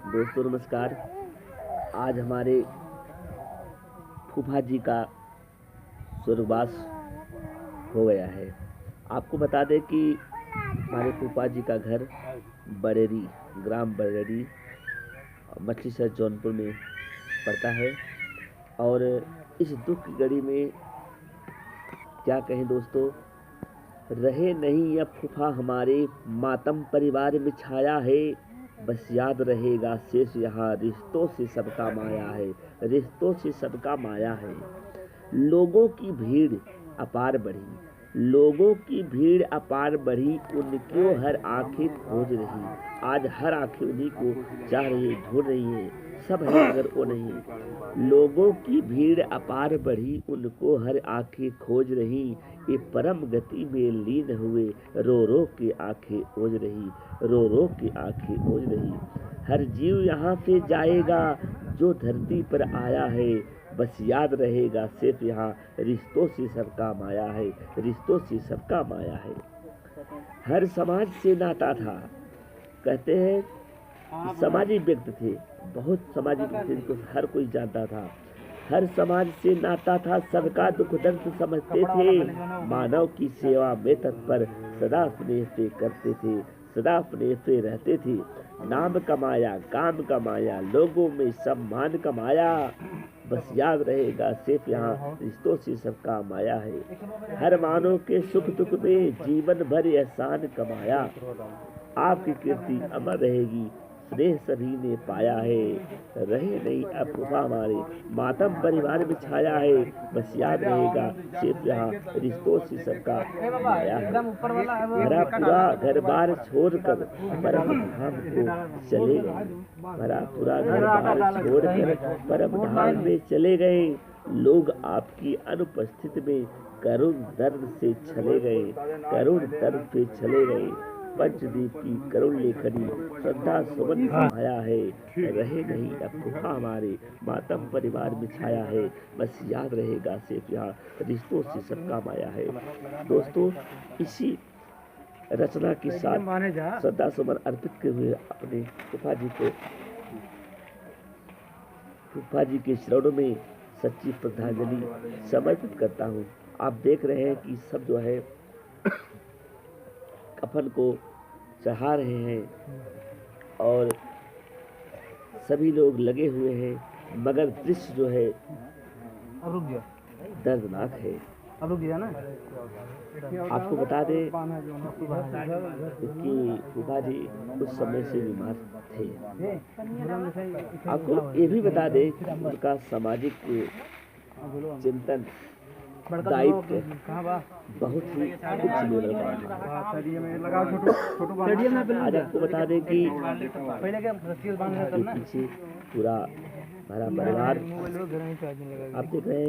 दोस्तों नमस्कार। आज हमारे फूफा जी का स्वर्गवास हो गया है। आपको बता दें कि हमारे फूफा जी का घर बरेली, ग्राम बरेली, मछली शहर जौनपुर में पड़ता है। और इस दुख की घड़ी में क्या कहें दोस्तों, रहे नहीं अब फूफा हमारे, मातम परिवार में छाया है। बस याद रहेगा शेष यहाँ, रिश्तों से सबका माया है, रिश्तों से सबका माया है। लोगों की भीड़ अपार बढ़ी, लोगों की भीड़ अपार बढ़ी, उनको हर आंखें खोज रही। आज हर आंखें उन्हीं को चाह रही, ढूंढ रही है, सब है मगर वो नहीं। लोगों की भीड़ अपार बढ़ी, उनको हर आंखें खोज रही। ये परम गति में लीन हुए, रो रो के आंखें ओझ रही, रो रो के आंखें ओझ रही। हर जीव यहाँ से जाएगा जो धरती पर आया है। बस याद रहेगा सिर्फ यहाँ, रिश्तों से सबका माया है, रिश्तों से सबका माया है। हर समाज से नाता था, कहते हैं कि सामाजिक व्यक्ति थे, बहुत सामाजिक व्यक्ति जिनको हर कोई जानता था। हर समाज से नाता था, सबका दुख दर्द समझते थे। मानव की सेवा में तत्पर, सदा स्नेह से करते थे, सदा स्नेह से रहते थे। नाम कमाया, काम कमाया, लोगों में सम्मान कमाया। बस याद रहेगा सिर्फ यहाँ, रिश्तों से सबका माया है। हर मानव के सुख दुख में जीवन भर एहसान कमाया। आपकी कीर्ति अमर रहेगी, स्नेह सभी ने पाया है। रहे नहीं अब फूफा हमारे, मातम परिवार में छाया है। बस याद रहेगा सिर्फ यहाँ, रिश्तों से सबका माया है। भरा पूरा घर बार छोड़कर परम धाम को चले गए, भरा पूरा घर बार छोड़कर परम धाम में चले गए। लोग आपकी अनुपस्थिति में करुण दर्द से चले गए, करुण दर्द से चले गए। पंचदीप की करुण लेखनी श्रद्धा सुमन समाया है। रहे नहीं अब फूफा हमारे, मातम परिवार में छाया है। बस याद रहेगा सिर्फ यहाँ, रिश्तों से सबका माया है। दोस्तों, इसी रचना के साथ श्रद्धा सुमन अर्पित किए हुए अपने फूफा जी को, फूफा जी के चरणों में सच्ची श्रद्धांजलि समर्पित करता हूँ। आप देख रहे हैं कि सब जो है कफन को चढ़ा रहे हैं और सभी लोग लगे हुए हैं, मगर दृश्य जो है दर्दनाक है। आपको बता दें कि फूफा जी कुछ समय से बीमार थे। आपको ये भी बता दें कि उनका सामाजिक चिंतन, दायित्व बहुत ही उच्च लेवल का है। आज आपको बता दें कि पीछे पूरा हमारा परिवार आप देख रहे हैं।